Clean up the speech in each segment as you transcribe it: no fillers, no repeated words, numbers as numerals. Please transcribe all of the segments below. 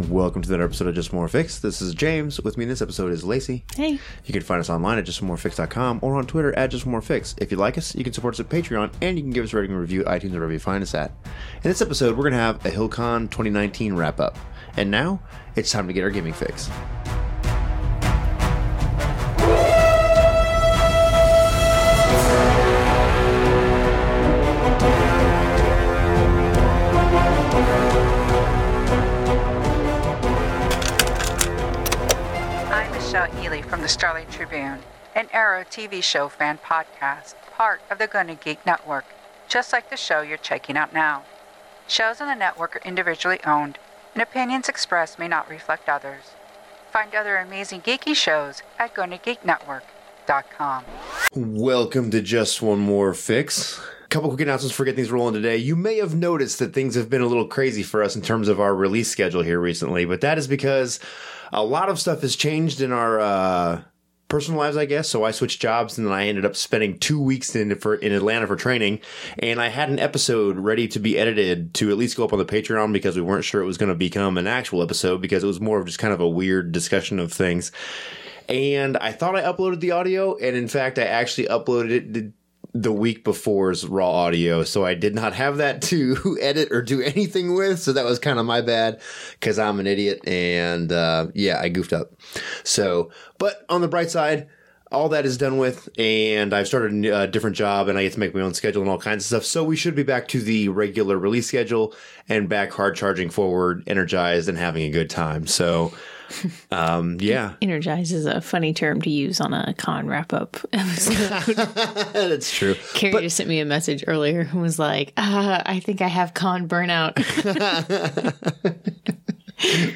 Welcome to another episode of Just More Fix. This is James. With me in this episode is Lacey. Hey. You can find us online at justmorefix.com or on Twitter at justmorefix. If you like us, you can support us at Patreon, and you can give us a rating and review at iTunes or wherever you find us at. In this episode, we're going to have a Hillcon 2019 wrap-up. And now, it's time to get our gaming fix. From the Starlight Tribune, an Arrow TV show fan podcast, part of the Geek network, just like the show you're checking out now. Shows on the network are individually owned, and opinions expressed may not reflect others. Find other amazing geeky shows at GonnaGeekNetwork.com. Welcome to Just One More Fix. A couple quick announcements before we get things rolling today. You may have noticed that things have been a little crazy for us in terms of our release schedule here recently, but that is because a lot of stuff has changed in our personal lives, I guess. So I switched jobs, and then I ended up spending 2 weeks in Atlanta for training. And I had an episode ready to be edited to at least go up on the Patreon because we weren't sure it was going to become an actual episode because it was more of just kind of a weird discussion of things. And I thought I uploaded the audio, and in fact, I actually uploaded it the week before's raw audio, so I did not have that to edit or do anything with, so that was kind of my bad because I'm an idiot, and I goofed up. So, but on the bright side, all that is done with, and I've started a different job, and I get to make my own schedule and all kinds of stuff, so we should be back to the regular release schedule and back hard charging forward, energized, and having a good time. So Energize is a funny term to use on a con wrap-up episode. That's true. Carrie just sent me a message earlier and was like, I think I have con burnout.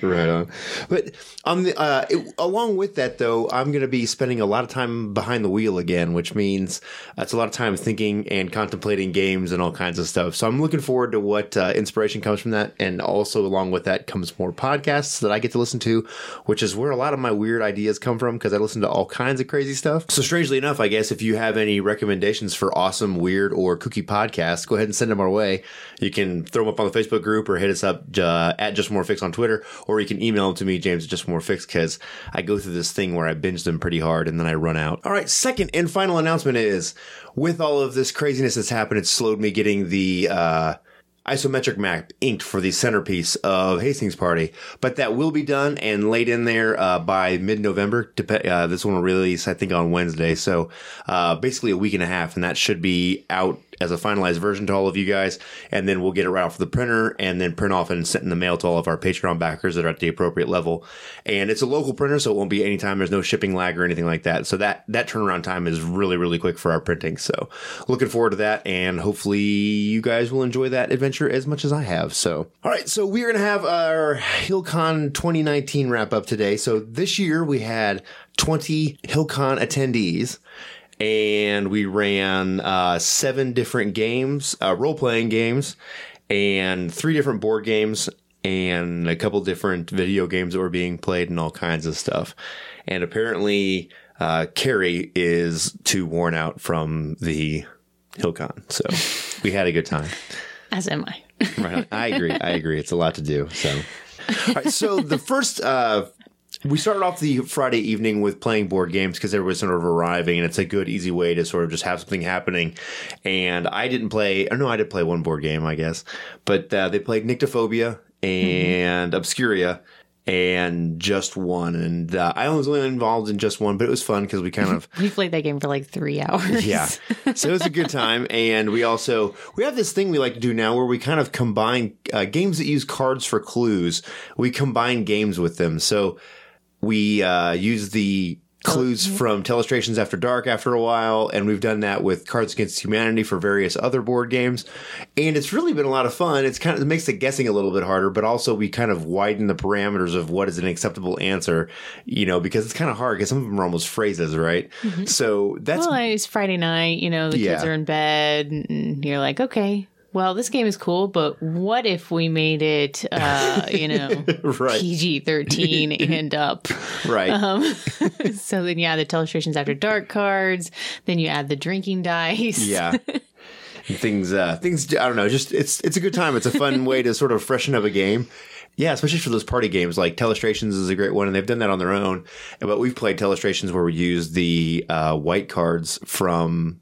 Right on. But on the along with that, though, I'm going to be spending a lot of time behind the wheel again, which means it's a lot of time thinking and contemplating games and all kinds of stuff. So I'm looking forward to what inspiration comes from that. And also along with that comes more podcasts that I get to listen to, which is where a lot of my weird ideas come from because I listen to all kinds of crazy stuff. So strangely enough, I guess if you have any recommendations for awesome, weird, or kooky podcasts, go ahead and send them our way. You can throw them up on the Facebook group or hit us up at Just More Fix on Twitter. Or you can email them to me, James, at Just More Fix, because I go through this thing where I binge them pretty hard and then I run out. All right, second and final announcement is, with all of this craziness that's happened, it's slowed me getting the isometric map inked for the centerpiece of Hastings Party. But that will be done and laid in there by mid-November. This one will release, I think, on Wednesday. So basically a week and a half, and that should be out as a finalized version to all of you guys, and then we'll get it right off the printer and then print off and send in the mail to all of our Patreon backers that are at the appropriate level. And it's a local printer, so it won't be anytime. There's no shipping lag or anything like that. So that turnaround time is really, really quick for our printing. So looking forward to that, and hopefully you guys will enjoy that adventure as much as I have. So, all right, so we're going to have our Hillcon 2019 wrap up today. So this year we had 20 Hillcon attendees, and we ran 7 different games, role-playing games, and 3 different board games, and a couple different video games that were being played and all kinds of stuff. And apparently, Carrie is too worn out from the Hillcon. So we had a good time. As am I. Right. I agree. It's a lot to do. So, all right. So the first, we started off the Friday evening with playing board games because everyone was sort of arriving, and it's a good, easy way to sort of just have something happening. And I did play one board game, I guess, but they played Nyctophobia and Obscuria and Just One. And I was only involved in Just One, but it was fun because we kind of... We played that game for like 3 hours. Yeah. So it was a good time. And we have this thing we like to do now where we kind of combine games that use cards for clues. We combine games with them. So we use the clues from Telestrations After Dark after a while, and we've done that with Cards Against Humanity for various other board games, and it's really been a lot of fun. It makes the guessing a little bit harder, but also we kind of widen the parameters of what is an acceptable answer, because it's kind of hard because some of them are almost phrases, right? Mm-hmm. So that's... Well, it's Friday night, the kids are in bed, and you're like, okay, well, this game is cool, but what if we made it, right. PG-13 and up? Right. So then you add the Telestrations After Dark cards, then you add the drinking dice. Yeah. Things, I don't know, just it's a good time. It's a fun way to sort of freshen up a game. Yeah, especially for those party games. Like Telestrations is a great one, and they've done that on their own. But we've played Telestrations where we use the white cards from...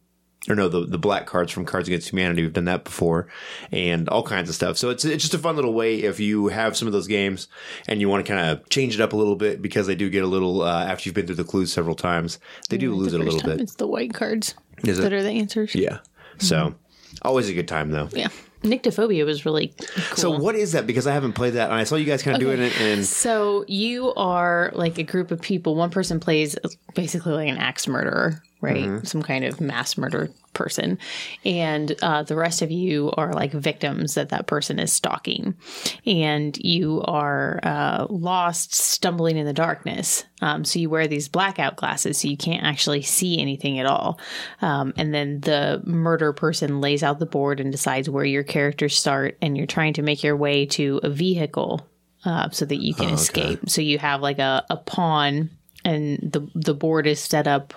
Or no, the black cards from Cards Against Humanity. We've done that before, and all kinds of stuff. So it's just a fun little way if you have some of those games and you want to kind of change it up a little bit, because they do get a little, after you've been through the clues several times, they do lose it a little bit. It's the white cards that are the answers. Yeah. So always a good time, though. Yeah. Nyctophobia was really cool. So what is that? Because I haven't played that, and I saw you guys kind of doing it. And so you are like a group of people. One person plays basically like an axe murderer, right? Mm-hmm. Some kind of mass murder person. And the rest of you are like victims that person is stalking. And you are lost, stumbling in the darkness. So you wear these blackout glasses so you can't actually see anything at all. And then the murder person lays out the board and decides where your characters start. And you're trying to make your way to a vehicle so that you can escape. So you have like a pawn. And the board is set up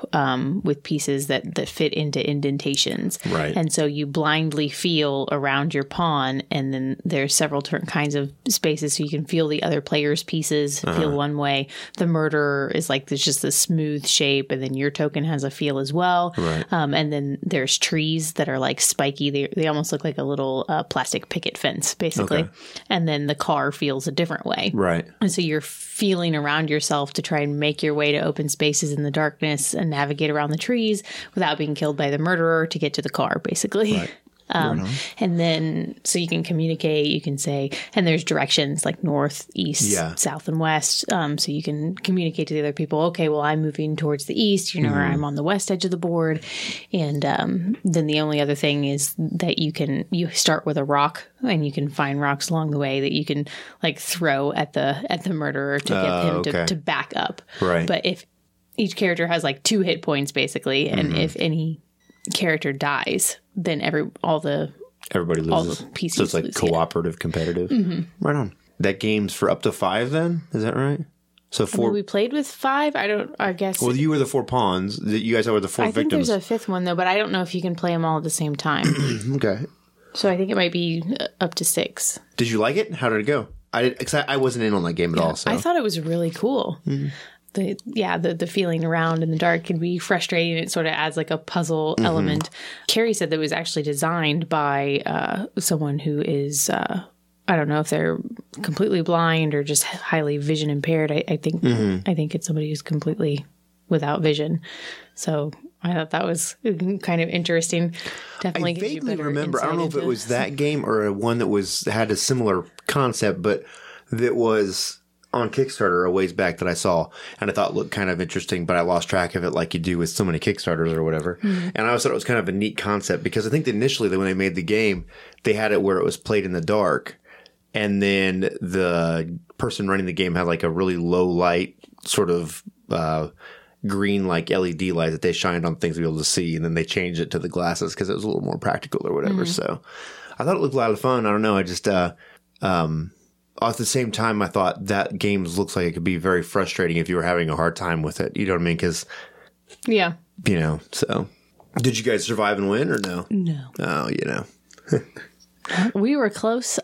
with pieces that fit into indentations. Right. And so you blindly feel around your pawn, and then there's several kinds of spaces so you can feel the other player's pieces, feel one way. The murderer is like there's just this smooth shape, and then your token has a feel as well. Right. And then there's trees that are like spiky. They almost look like a little plastic picket fence, basically. Okay. And then the car feels a different way. Right. And so you're feeling around yourself to try and make your way to open spaces in the darkness and navigate around the trees without being killed by the murderer to get to the car, basically. Right. And then, so you can communicate, you can say, and there's directions like north, east, south, and west. So you can communicate to the other people, okay, well, I'm moving towards the east, or I'm on the west edge of the board. And then the only other thing is that you start with a rock, and you can find rocks along the way that you can like throw at the murderer to get him to back up. Right. But if each character has like 2 hit points, basically, and if any character dies, then everybody loses. All the pieces so it's like cooperative, competitive. Mm-hmm. Right on. That game's for up to 5 then? Is that right? So 4. We played with 5. I guess. Well, you were the 4 pawns. You guys were the 4 victims. I think there's a 5th one though, but I don't know if you can play them all at the same time. Okay. So I think it might be up to 6. Did you like it? How did it go? I wasn't in on that game at all. So I thought it was really cool. Mm-hmm. The feeling around in the dark can be frustrating. It sort of adds like a puzzle element. Carrie said that it was actually designed by someone who is, I don't know if they're completely blind or just highly vision impaired. I think it's somebody who's completely without vision. So I thought that was kind of interesting. Definitely. I vaguely remember. I don't know if it was that game or one that had a similar concept, but that was on Kickstarter a ways back that I saw, and I thought it looked kind of interesting, but I lost track of it like you do with so many Kickstarters or whatever. Mm-hmm. And I always thought it was kind of a neat concept, because I think that initially when they made the game, they had it where it was played in the dark, and then the person running the game had like a really low light sort of green like LED light that they shined on things to be able to see, and then they changed it to the glasses because it was a little more practical or whatever. Mm-hmm. So I thought it looked a lot of fun. I don't know. I just at the same time, I thought that game looks like it could be very frustrating if you were having a hard time with it. You know what I mean? Because, so. Did you guys survive and win or no? No. Oh, we were close.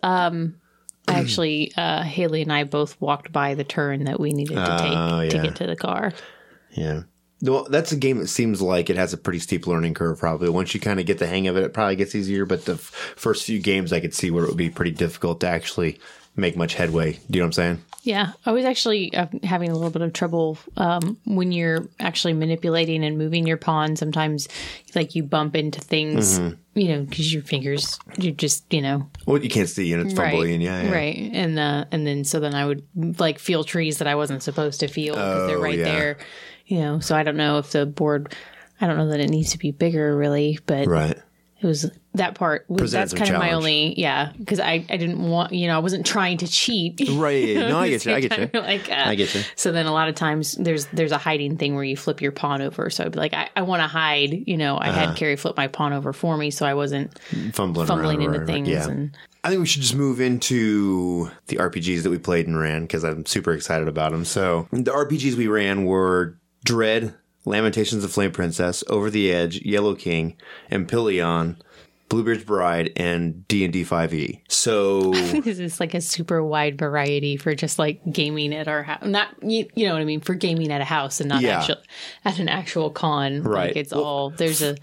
Actually, Haley and I both walked by the turn that we needed to take to get to the car. Yeah. Well, that's a game that seems like it has a pretty steep learning curve, probably. Once you kind of get the hang of it, it probably gets easier. But the first few games, I could see where it would be pretty difficult to actually make much headway. Do you know what I'm saying? Yeah. I was actually having a little bit of trouble when you're actually manipulating and moving your pawn. Sometimes like you bump into things, because your fingers, you just, Well, you can't see and it's fumbling. Yeah. Right. And then I would like feel trees that I wasn't supposed to feel because they're right there. So I don't know if the board, I don't know that it needs to be bigger really, but it was that part. That's kind of my only, because I didn't want, I wasn't trying to cheat. Right. No, I get you. I get you. I get you. So then a lot of times there's a hiding thing where you flip your pawn over. So I'd be like, I want to hide, I had Carrie flip my pawn over for me. So I wasn't fumbling into things. Yeah. And I think we should just move into the RPGs that we played and ran, because I'm super excited about them. So the RPGs we ran were Dread, Lamentations of Flame Princess, Over the Edge, Yellow King, Empyrean, Bluebeard's Bride, and D&D 5e. So this is like a super wide variety for just like gaming at our house. Not you know what I mean, for gaming at a house and not at an actual con. Right. Like it's all there's a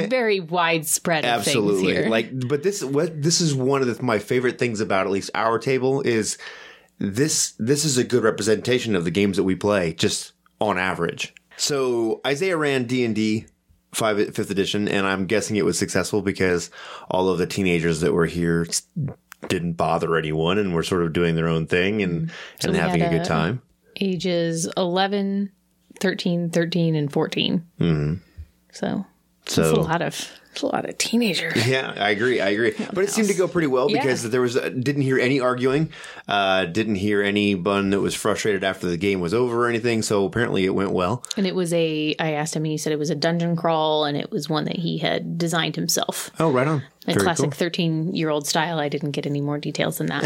very wide spread of things here. But this is one of my favorite things about at least our table is this is a good representation of the games that we play just on average. So Isaiah ran D&D 5th edition, and I'm guessing it was successful because all of the teenagers that were here didn't bother anyone and were sort of doing their own thing and having a good time. Ages 11, 13, and 14. Mm-hmm. So it's a lot of teenagers. Yeah, I agree. But it seemed to go pretty well because there was didn't hear any arguing, didn't hear anyone that was frustrated after the game was over or anything. So apparently it went well. And it was I asked him, and he said it was a dungeon crawl, and it was one that he had designed himself. Oh, right on. In classic 13-year-old style. I didn't get any more details than that,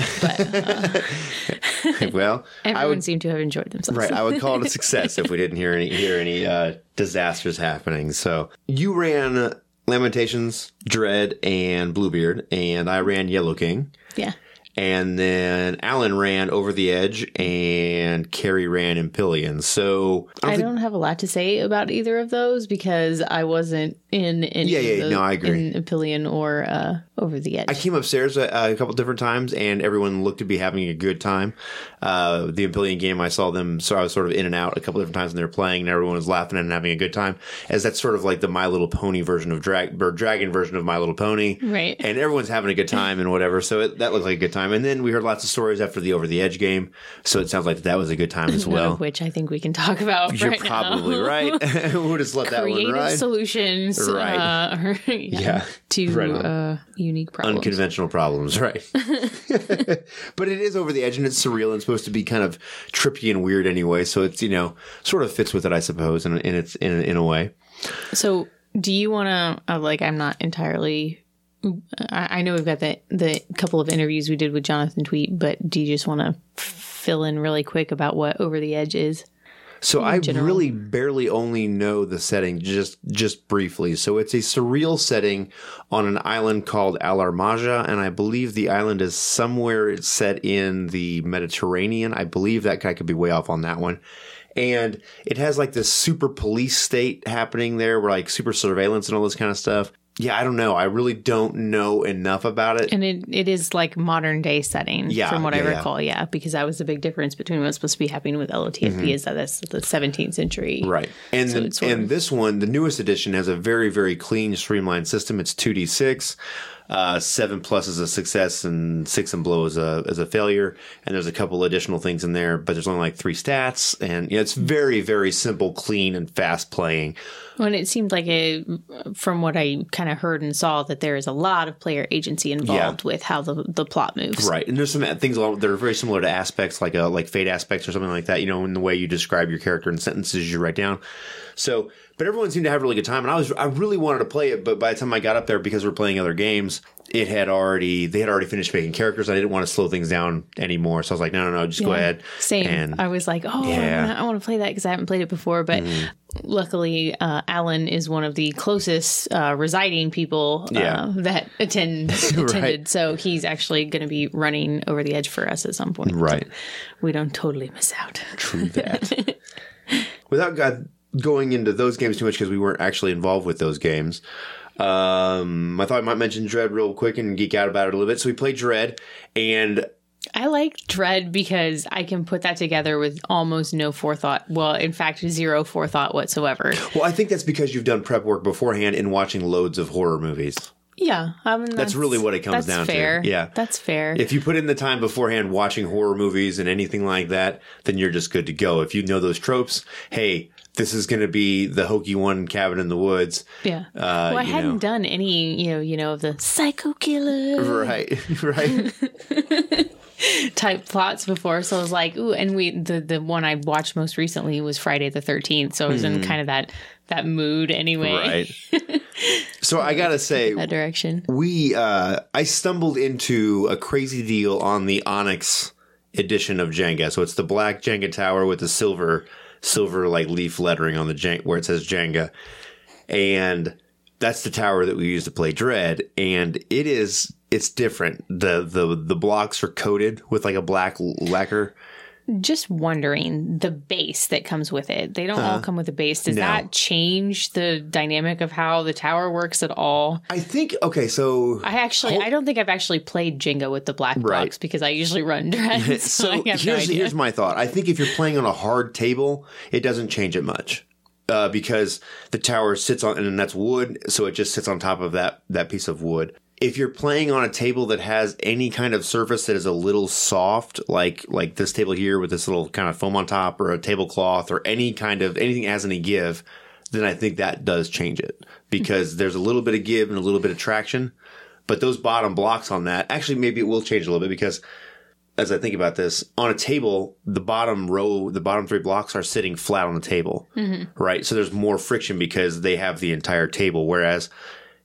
but well, everyone seemed to have enjoyed themselves. Right, I would call it a success if we didn't hear any disasters happening. So you ran Lamentations, Dread, and Bluebeard, and I ran Yellow King. Yeah. And then Alan ran Over the Edge, and Carrie ran Empyrean. So I don't have a lot to say about either of those because I wasn't in any of I agree. In Empyrean or Over the Edge. I came upstairs a couple different times, and everyone looked to be having a good time. The Empyrean game, I saw them, so I was sort of in and out a couple different times when they were playing, and everyone was laughing and having a good time. As that's sort of like the My Little Pony version of Dragon version of My Little Pony, right? And everyone's having a good time and whatever. So that looked like a good time. And then we heard lots of stories after the Over the Edge game, so it sounds like that was a good time as well. None of which I think we can talk about. You're right probably now. right. We'll just let that one ride. Creative solutions, right? To unique problems, unconventional problems, right? But it is over the edge, and it's surreal, and it's supposed to be kind of trippy and weird anyway. So it's sort of fits with it, I suppose, in a way. So do you want to I'm not entirely. I know we've got the couple of interviews we did with Jonathan Tweet, but do you just want to fill in really quick about what Over the Edge is? So I really barely only know the setting, just briefly. So it's a surreal setting on an island called Alarmaja, and I believe the island is somewhere set in the Mediterranean. I believe that guy could be way off on that one. And it has like this super police state happening there, where like super surveillance and all this kind of stuff. Yeah, I don't know. I really don't know enough about it. And it is like modern day setting, from what I recall. Yeah, because that was the big difference between what's supposed to be happening with LOTFP is that that's the 17th century. Right. And this one, the newest edition, has a very, very clean, streamlined system. It's 2d6. 7+ is a success and 6 and below is a failure. And there's a couple additional things in there, but there's only like 3 stats. And it's very, very simple, clean, and fast playing. Well, and it seemed like from what I kind of heard and saw, that there is a lot of player agency involved with how the plot moves. Right. And there's some things that are very similar to aspects like fate aspects or something like that, in the way you describe your character in sentences you write down. So, but everyone seemed to have a really good time, and I really wanted to play it, but by the time I got up there, because we're playing other games, they had already finished making characters. I didn't want to slow things down anymore, so I was like, no, just go ahead. Same. And I was like, I want to play that because I haven't played it before, but luckily, Alan is one of the closest residing people that attended, right. So he's actually going to be running Over the Edge for us at some point. Right. We don't totally miss out. True that. Without going into those games too much, because we weren't actually involved with those games, I thought I might mention Dread real quick and geek out about it a little bit. So we played Dread, and I like Dread because I can put that together with almost no forethought. Well, in fact, zero forethought whatsoever. Well, I think that's because you've done prep work beforehand and watching loads of horror movies. Yeah, that's really what it comes down fair. to. Yeah, that's fair. If you put in the time beforehand watching horror movies and anything like that, then you're just good to go. If you know those tropes, hey, this is going to be the hokey one, cabin in the woods. Yeah. Well, I hadn't done any, of the psycho killer. Right. type plots before, so I was like, ooh, and the one I watched most recently was Friday the 13th, so I was in kind of that mood anyway. Right. So I gotta say, that direction. I stumbled into a crazy deal on the Onyx edition of Jenga. So it's the black Jenga tower with the silver like leaf lettering on the where it says Jenga, and that's the tower that we use to play Dread, and it's different. The blocks are coated with like a black lacquer. Just wondering, the base that comes with it. They don't all come with a base. Does that change the dynamic of how the tower works at all? I think, okay, so... I don't think I've actually played Jenga with the black blocks because I usually run Dread. So here's my thought. I think if you're playing on a hard table, it doesn't change it much. Because the tower sits on, and that's wood, so it just sits on top of that piece of wood. If you're playing on a table that has any kind of surface that is a little soft, like this table here with this little kind of foam on top, or a tablecloth, or anything that has any give, then I think that does change it, because there's a little bit of give and a little bit of traction. But those bottom blocks on that, actually maybe it will change a little bit, because as I think about this, on a table, the bottom 3 blocks are sitting flat on the table, right? So there's more friction because they have the entire table, whereas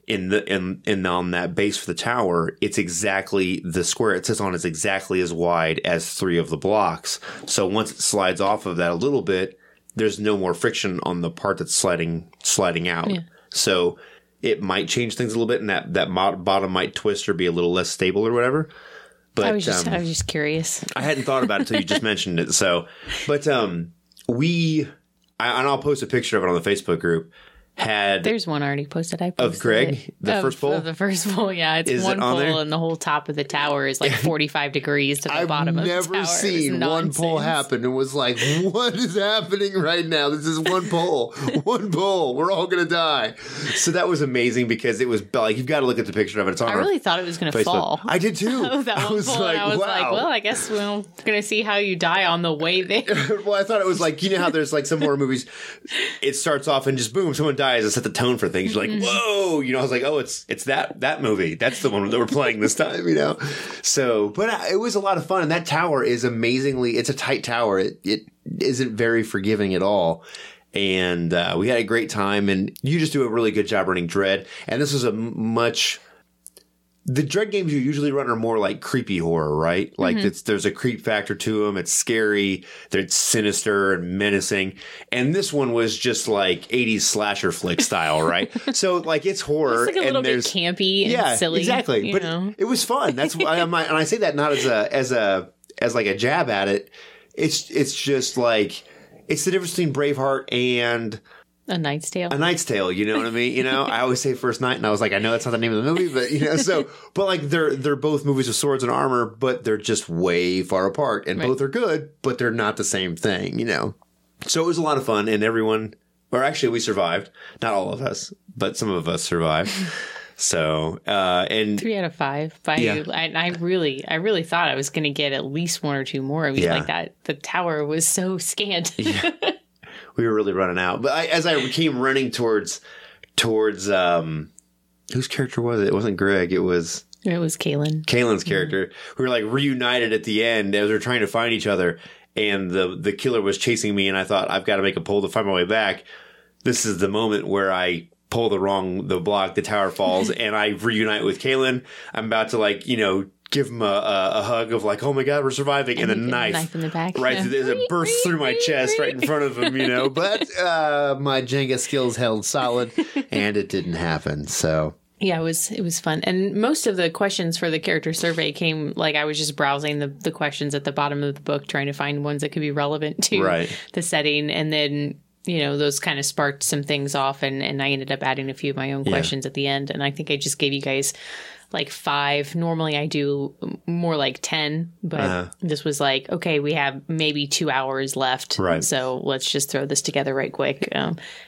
on that base for the tower, it's exactly the square it sits on is exactly as wide as 3 of the blocks. So once it slides off of that a little bit, there's no more friction on the part that's sliding out. Yeah. So it might change things a little bit, and that bottom might twist or be a little less stable or whatever. But I was just curious. I hadn't thought about it until you just mentioned it. So, but and I'll post a picture of it on the Facebook group. There's one already posted. I posted of Greg, first pole. The first pole, yeah. It's one pole, and the whole top of the tower is like 45 degrees to the bottom of the tower. I've never seen one pole happen and was like, "What is happening right now? This is one pole, one pole. We're all gonna die." So that was amazing, because it was like, you've got to look at the picture of it. It's on. I really thought it was going to fall. I did too. I was like, wow. Well, I guess we're going to see how you die on the way there. Well, I thought it was like, you know how there's like some horror movies, it starts off and just boom, someone dies. It set the tone for things. You're like, whoa, I was like, oh, it's that movie. That's the one that we're playing this time, So, but it was a lot of fun, and that tower is it's a tight tower. It isn't very forgiving at all. And we had a great time, and you just do a really good job running Dread. And this was the Dread games you usually run are more like creepy horror, right? Like there's a creep factor to them. It's scary. It's sinister and menacing. And this one was just like 80s slasher flick style, right? So like it's horror. It's like a little bit campy and silly. Exactly. But it was fun. That's why and I say that not as like a jab at it. It's just like, it's the difference between Braveheart and A Knight's Tale. A Knight's Tale, you know what I mean? I always say First Knight, and I was like, I know that's not the name of the movie, but but like they're both movies with swords and armor, but they're just way far apart, and both are good, but they're not the same thing, So it was a lot of fun, and everyone, or actually we survived. Not all of us, but some of us survived. So, and 3 out of 5. I really thought I was going to get at least 1 or 2 more. I mean, like that, the tower was so scant. Yeah. We were really running out. But as I came running towards whose character was it? It wasn't Greg. It was Kaylin. Kaylin's character. We were like reunited at the end as we were trying to find each other, and the killer was chasing me, and I thought, I've got to make a pull to find my way back. This is the moment where I pull the block, the tower falls, and I reunite with Kaylin. I'm about to give him a hug of like, oh my God, we're surviving. And a knife in the back. Right. It bursts through my chest right in front of him, But my Jenga skills held solid, and it didn't happen. So. Yeah, it was fun. And most of the questions for the character survey came, like, I was just browsing the questions at the bottom of the book, trying to find ones that could be relevant to the setting. And then, those kind of sparked some things off, and I ended up adding a few of my own questions at the end. And I think I just gave you guys like 5. Normally I do more like 10, but this was like, okay, we have maybe 2 hours left. Right. So let's just throw this together right quick.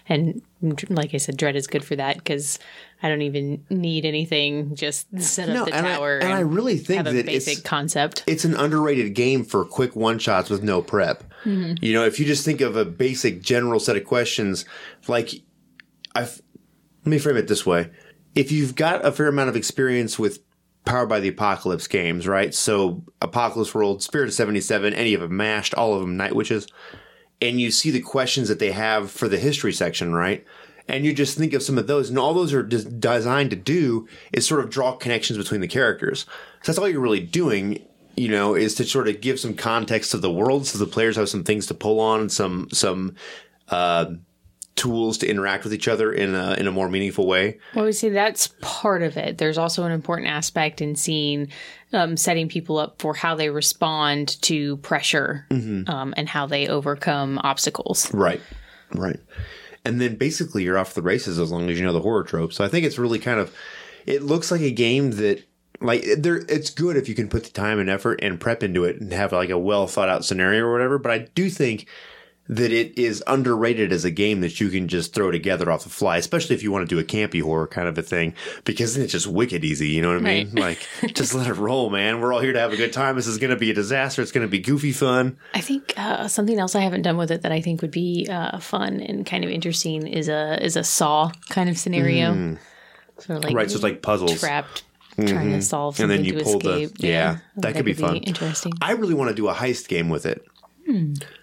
And like I said, Dread is good for that, because I don't even need anything. Just set up the tower. And I really think have that a basic concept. It's an underrated game for quick one-shots with no prep. Mm-hmm. If you just think of a basic general set of questions, like let me frame it this way. If you've got a fair amount of experience with Powered by the Apocalypse games, right? So Apocalypse World, Spirit of 77, any of them, Mashed, all of them, Night Witches, and you see the questions that they have for the history section, right? And you just think of some of those, and all those are designed to do is sort of draw connections between the characters. So that's all you're really doing, is to sort of give some context to the world, so the players have some things to pull on, and some tools to interact with each other in a more meaningful way. Well, I would say that's part of it. There's also an important aspect in seeing, setting people up for how they respond to pressure, and how they overcome obstacles. Right. And then basically you're off the races as long as you know the horror tropes. So I think it's really kind of, it looks like a game that, like, it's good if you can put the time and effort and prep into it and have like a well thought out scenario or whatever. But I do think that it is underrated as a game that you can just throw together off the fly, especially if you want to do a campy horror kind of a thing, because then it's just wicked easy. You know what I mean? Like, just let it roll, man. We're all here to have a good time. This is going to be a disaster. It's going to be goofy fun. I think something else I haven't done with it that I think would be fun and kind of interesting is a Saw kind of scenario. Sort of like, right, so it's like puzzles. Trapped, trying to solve something, and then you pull escape. That could be fun. Interesting. I really want to do a heist game with it.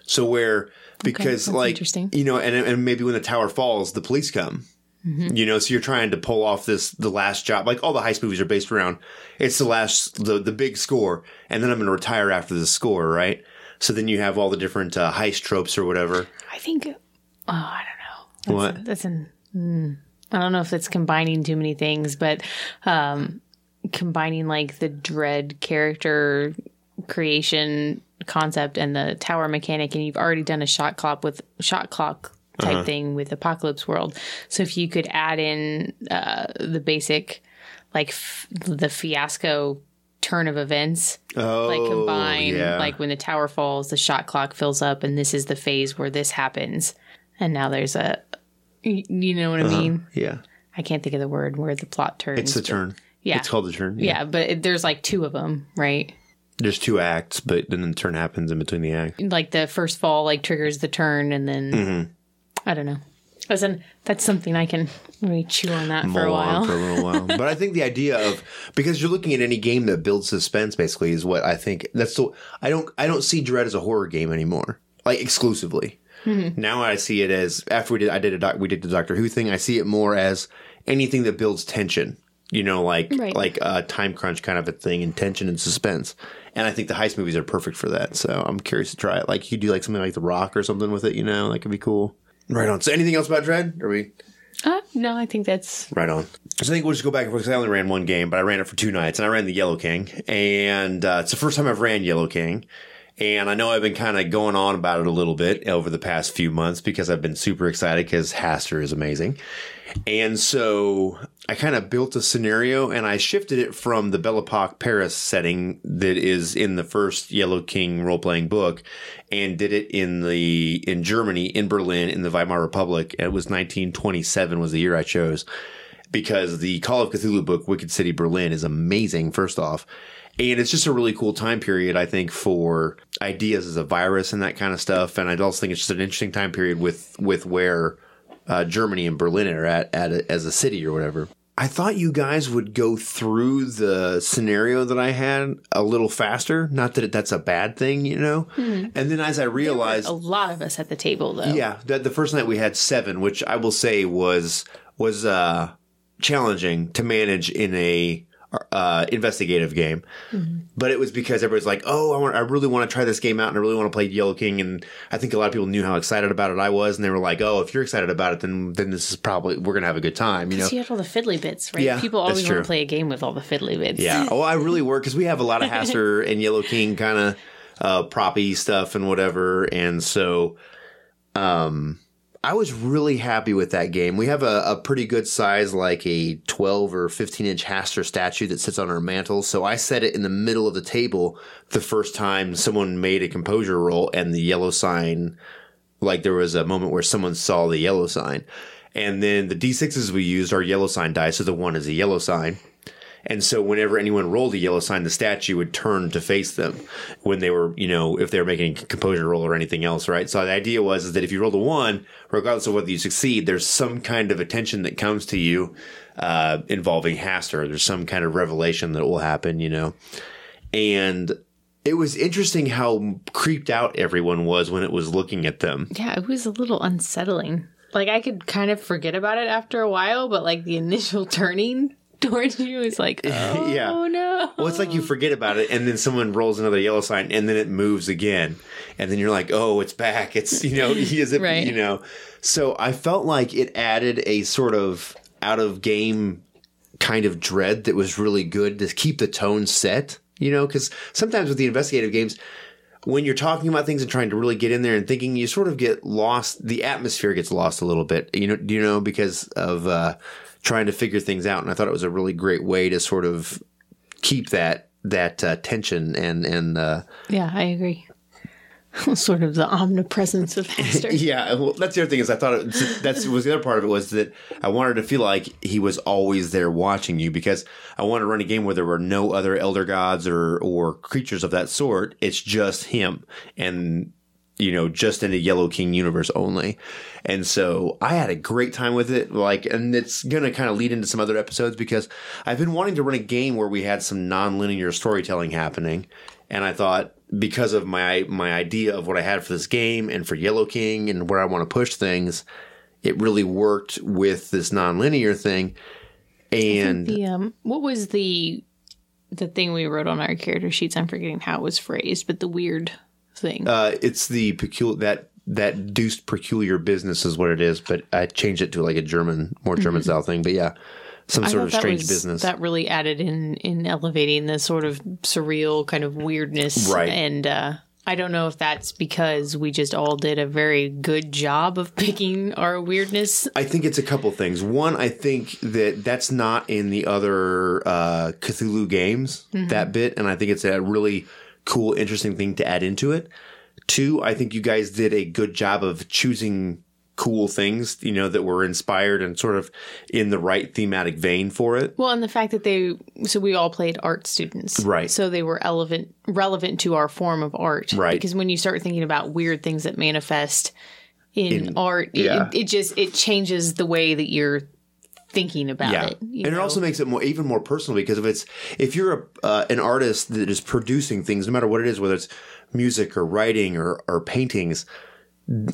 So where, because like, you know, and maybe when the tower falls, the police come. You know, so you're trying to pull off the last job. Like all the heist movies are based around, it's the big score, and then I'm going to retire after the score, right? So then you have all the different heist tropes or whatever. I think, I don't know. I don't know if it's combining too many things, but combining like the dread character creation concept and the tower mechanic, and you've already done a shot clock type thing with Apocalypse World. So if you could add in the basic, like the fiasco turn of events, like combine, like when the tower falls, the shot clock fills up, and this is the phase where this happens, and now there's a, you know what I mean? Yeah. I can't think of the word where the plot turns. It's the turn. Yeah. It's called the turn. Yeah, but there's like two of them, right? There's 2 acts, but then the turn happens in between the acts. Like the first fall like triggers the turn, and then I don't know. Listen, that's something I can really chew on that for a while. For a little while. But I think the idea of, because you're looking at any game that builds suspense, basically, is what I think. That's so. I don't see Dread as a horror game anymore, like exclusively. Now I see it as, after we did the Doctor Who thing, I see it more as anything that builds tension. You know, like a time crunch kind of a thing, and tension and suspense. And I think the heist movies are perfect for that. So I'm curious to try it. Like, you do like something like The Rock or something with it, you know, that could be cool. Right on. So anything else about Dread? Are we? No, I think that's right on. So I think we'll just go back and forth, because I only ran one game, but I ran it for 2 nights, and I ran the Yellow King, and it's the first time I've ran Yellow King. And I know I've been kind of going on about it a little bit over the past few months, because I've been super excited because Haster is amazing. And so I kind of built a scenario, and I shifted it from the Belle Epoque Paris setting that is in the first Yellow King role-playing book, and did it in Germany, in Berlin, in the Weimar Republic. It was 1927 was the year I chose, because the Call of Cthulhu book, Wicked City Berlin, is amazing, first off. And it's just a really cool time period, I think, for ideas as a virus and that kind of stuff. And I also think it's just an interesting time period with where Germany and Berlin are at as a city or whatever. I thought you guys would go through the scenario that I had a little faster. Not that that's a bad thing, you know? And then as I realized... There were a lot of us at the table, though. Yeah. The first night we had 7, which I will say was challenging to manage in a... investigative game, but it was because everybody's like, I really want to try this game out, and I really want to play Yellow King, and I think a lot of people knew how excited about it I was, and they were like, if you're excited about it, then this is probably, we're gonna have a good time, you know. You have all the fiddly bits, right? Yeah, people always want to play a game with all the fiddly bits. Yeah. I really work, because we have a lot of Haster and Yellow King kind of proppy stuff and whatever, and so I was really happy with that game. We have a pretty good size, like a 12 or 15-inch Haster statue that sits on our mantle. So I set it in the middle of the table the first time someone made a composure roll, and the yellow sign, like there was a moment where someone saw the yellow sign. And then the D6s we used are yellow sign dice, so the 1 is a yellow sign. And so whenever anyone rolled a yellow sign, the statue would turn to face them when they were, you know, if they were making a composure roll or anything else, right? So the idea was that if you roll a 1, regardless of whether you succeed, there's some kind of attention that comes to you involving Haster. There's some kind of revelation that will happen, you know. And it was interesting how creeped out everyone was when it was looking at them. Yeah, it was a little unsettling. Like, I could kind of forget about it after a while, but like the initial turning towards you. It's like, oh, Yeah. no. Well, it's like you forget about it, and then someone rolls another yellow sign, and then it moves again. And then you're like, oh, it's back. It's, he is, Right. So I felt like it added a sort of out-of-game kind of dread that was really good to keep the tone set, because sometimes with the investigative games, when you're talking about things and trying to really get in there and thinking, you sort of get lost. The atmosphere gets lost a little bit, because of trying to figure things out. And I thought it was a really great way to sort of keep that tension and Yeah, I agree. Sort of the omnipresence of Hester. Yeah, well, that's the other thing is I thought that was the other part of it was that I wanted to feel like he was always there watching you, because I wanted to run a game where there were no other elder gods or creatures of that sort. It's just him and, just in a Yellow King universe only. And so I had a great time with it. And it's going to kind of lead into some other episodes because I've been wanting to run a game where we had some non-linear storytelling happening. And I thought, because of my idea of what I had for this game and for Yellow King and where I want to push things, it really worked with this non-linear thing. And what was the thing we wrote on our character sheets? I'm forgetting how it was phrased, but the weird thing. It's the peculiar that deuced peculiar business is what it is, but I changed it to like a more German style thing. But yeah. Some sort of strange business. That really added in elevating the sort of surreal kind of weirdness. Right. And I don't know if that's because we just all did a very good job of picking our weirdness. I think it's a couple things. One, I think that's not in the other Cthulhu games, that bit. And I think it's a really cool, interesting thing to add into it. Two, I think you guys did a good job of choosing cool things, that were inspired and sort of in the right thematic vein for it. Well, and the fact that we all played art students. Right. So they were relevant to our form of art. Right. Because when you start thinking about weird things that manifest in art, it changes the way that you're thinking about it. And it also makes it even more personal, because if you're an artist that is producing things, no matter what it is, whether it's music or writing or paintings,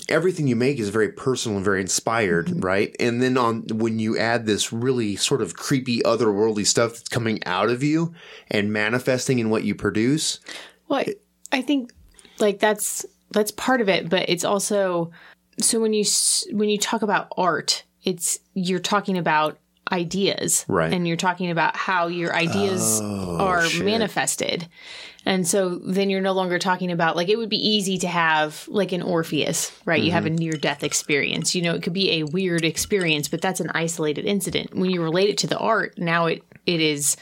everything you make is very personal and very inspired, right? And then when you add this really sort of creepy, otherworldly stuff that's coming out of you and manifesting in what you produce. Well, I think that's part of it, but it's also, so when you talk about art, you're talking about ideas, right? And you're talking about how your ideas are manifested. And so then you're no longer talking about, it would be easy to have an Orpheus, right? You have a near-death experience. It could be a weird experience, but that's an isolated incident. When you relate it to the art, now it is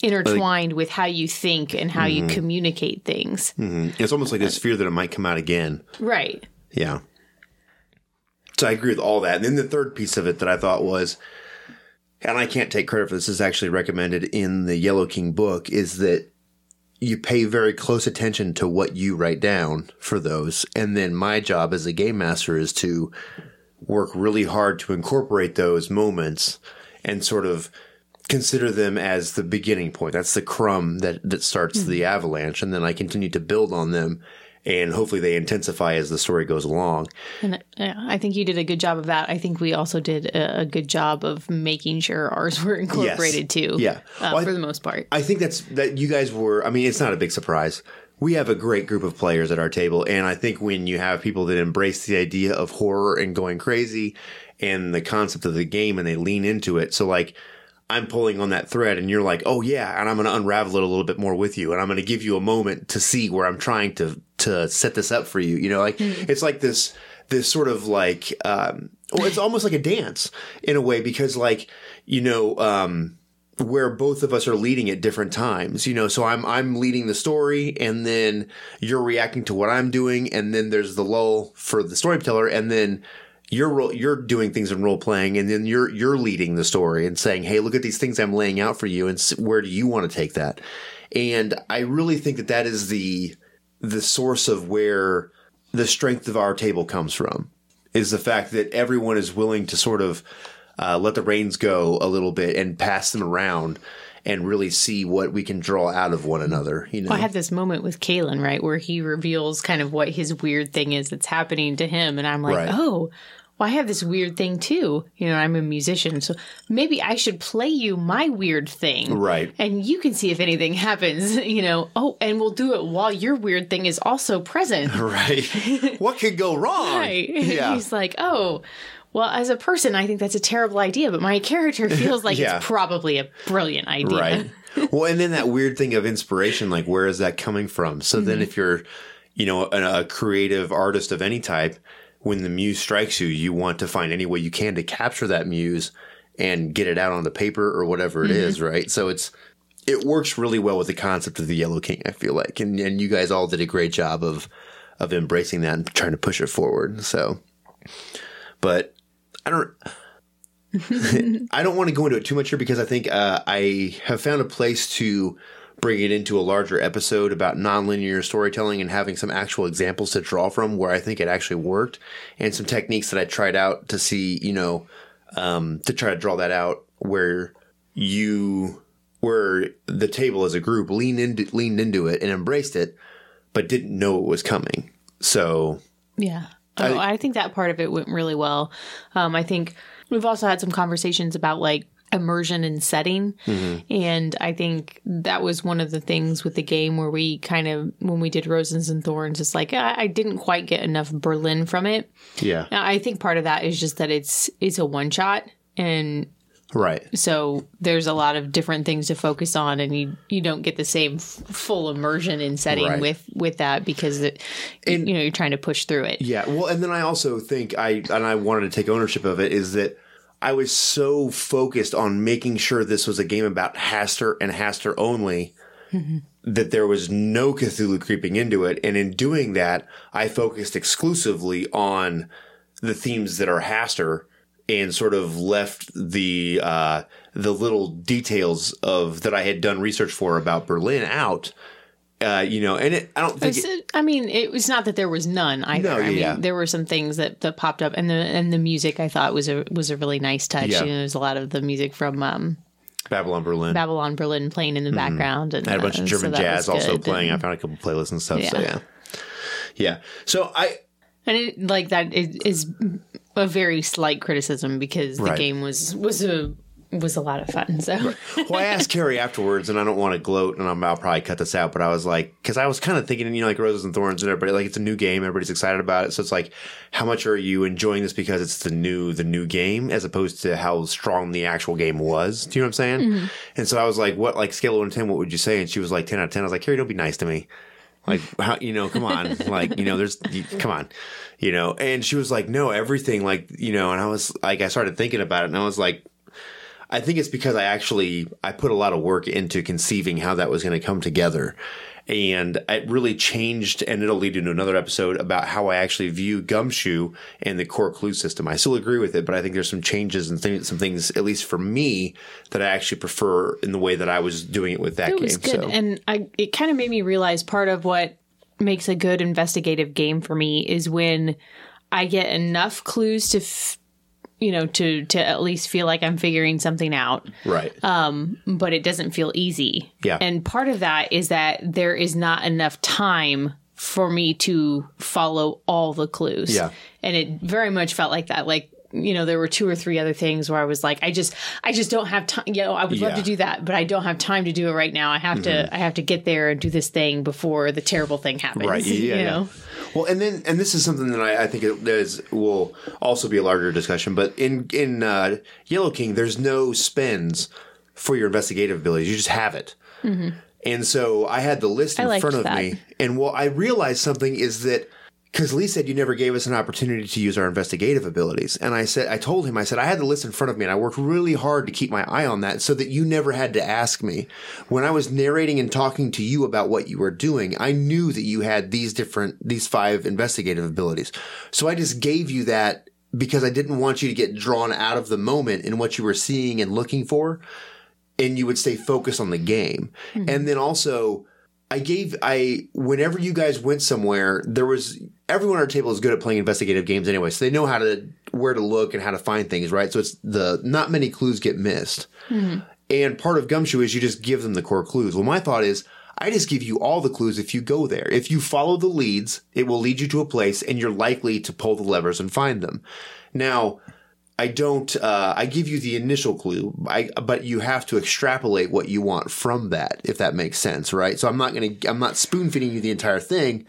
intertwined with how you think and how you communicate things. It's almost like this fear that it might come out again. Right. Yeah. So I agree with all that. And then the third piece of it that I thought was, and I can't take credit for this, is actually recommended in the Yellow King book, is that you pay very close attention to what you write down for those. And then my job as a game master is to work really hard to incorporate those moments and sort of consider them as the beginning point. That's the crumb that starts the avalanche. And then I continue to build on them. And hopefully they intensify as the story goes along. And I think you did a good job of that. I think we also did a good job of making sure ours were incorporated too. Yeah. For the most part. I think that you guys were, it's not a big surprise. We have a great group of players at our table. And I think when you have people that embrace the idea of horror and going crazy and the concept of the game and they lean into it. So I'm pulling on that thread and you're like, oh yeah, and I'm going to unravel it a little bit more with you. And I'm going to give you a moment to see where I'm trying to set this up for you. It's like this sort of it's almost like a dance in a way, because where both of us are leading at different times, so I'm leading the story and then you're reacting to what I'm doing. And then there's the lull for the storyteller. And then you're doing things in role playing, and then you're leading the story and saying, "Hey, look at these things I'm laying out for you, and where do you want to take that?" And I really think that is the source of where the strength of our table comes from, is the fact that everyone is willing to sort of let the reins go a little bit and pass them around and really see what we can draw out of one another. Well, I had this moment with Kalen, right, where he reveals kind of what his weird thing is that's happening to him. And I'm like, oh, well, I have this weird thing too. You know, I'm a musician, so maybe I should play you my weird thing. Right. And you can see if anything happens, you know. Oh, and we'll do it while your weird thing is also present. Right. What could go wrong? Right. Yeah. He's like, oh, well, as a person, I think that's a terrible idea, but my character feels like it's probably a brilliant idea. Right. Well, and then that weird thing of inspiration, like, where is that coming from? So then if you're, you know, a creative artist of any type, when the muse strikes you, you want to find any way you can to capture that muse and get it out on the paper or whatever it is, right? So it works really well with the concept of the Yellow King, I feel like. And you guys all did a great job of embracing that and trying to push it forward. So, but I don't want to go into it too much here because I think I have found a place to bring it into a larger episode about nonlinear storytelling and having some actual examples to draw from where I think it actually worked and some techniques that I tried out to see, you know, to try to draw that out where the table as a group leaned into it and embraced it, but didn't know it was coming. So yeah. I think that part of it went really well. I think we've also had some conversations about like immersion and setting. And I think that was one of the things with the game where we kind of, when we did Roses and Thorns, it's like, I didn't quite get enough Berlin from it. Yeah. Now, I think part of that is just that it's a one shot. And right. So there's a lot of different things to focus on, and you don't get the same full immersion in setting with that because you're trying to push through it. Yeah. Well, and then I also think I wanted to take ownership of it is that I was so focused on making sure this was a game about Hastur and Hastur only that there was no Cthulhu creeping into it. And in doing that, I focused exclusively on the themes that are Hastur and sort of left the little details of that I had done research for about Berlin out. I don't think it was not that there was none either. No, I mean, there were some things that popped up, and the music I thought was a really nice touch. Yeah. You know, there's a lot of the music from Babylon Berlin playing in the background, and I had a bunch of German jazz also playing. I found a couple playlists and stuff. Yeah. So yeah. So that is a very slight criticism because the game was a lot of fun. So, well, I asked Carrie afterwards, and I don't want to gloat, and I'll probably cut this out, but I was like, because I was kind of thinking, like Roses and Thorns and everybody, like it's a new game, everybody's excited about it. So it's like, how much are you enjoying this because it's the new game as opposed to how strong the actual game was? Do you know what I'm saying? And so I was like, what, like scale of 1 to 10, what would you say? And she was like 10 out of 10. I was like, Carrie, don't be nice to me. Like, how, come on. Like, come on, and she was like, no, everything, like, and I was like, I started thinking about it and I was like, I think it's because I put a lot of work into conceiving how that was going to come together. And it really changed, and it'll lead into another episode about how I actually view Gumshoe and the core clue system. I still agree with it, but I think there's some changes and some things, at least for me, that I actually prefer in the way that I was doing it with that game. It was good, and it kind of made me realize part of what makes a good investigative game for me is when I get enough clues to at least feel like I'm figuring something out. Right. But it doesn't feel easy. Yeah. And part of that is that there is not enough time for me to follow all the clues. Yeah. And it very much felt like that. Like, there were 2 or 3 other things where I was like, I just don't have time. I would love to do that, but I don't have time to do it right now. I have to get there and do this thing before the terrible thing happens. Right. Yeah. Well, and this is something that I think will also be a larger discussion. But in Yellow King, there's no spends for your investigative abilities. You just have it. And so I had the list in front of me. And I realized something is that because Lee said you never gave us an opportunity to use our investigative abilities. And I told him, I had the list in front of me and I worked really hard to keep my eye on that so that you never had to ask me. When I was narrating and talking to you about what you were doing, I knew that you had these 5 investigative abilities. So I just gave you that because I didn't want you to get drawn out of the moment in what you were seeing and looking for. And you would stay focused on the game. And then also, whenever you guys went somewhere, everyone at our table is good at playing investigative games anyway, so they know where to look and how to find things, right? So it's not many clues get missed. And part of Gumshoe is you just give them the core clues. Well, my thought is I just give you all the clues if you go there. If you follow the leads, it will lead you to a place and you're likely to pull the levers and find them. Now, I give you the initial clue, but you have to extrapolate what you want from that, if that makes sense, right? So I'm not spoon feeding you the entire thing,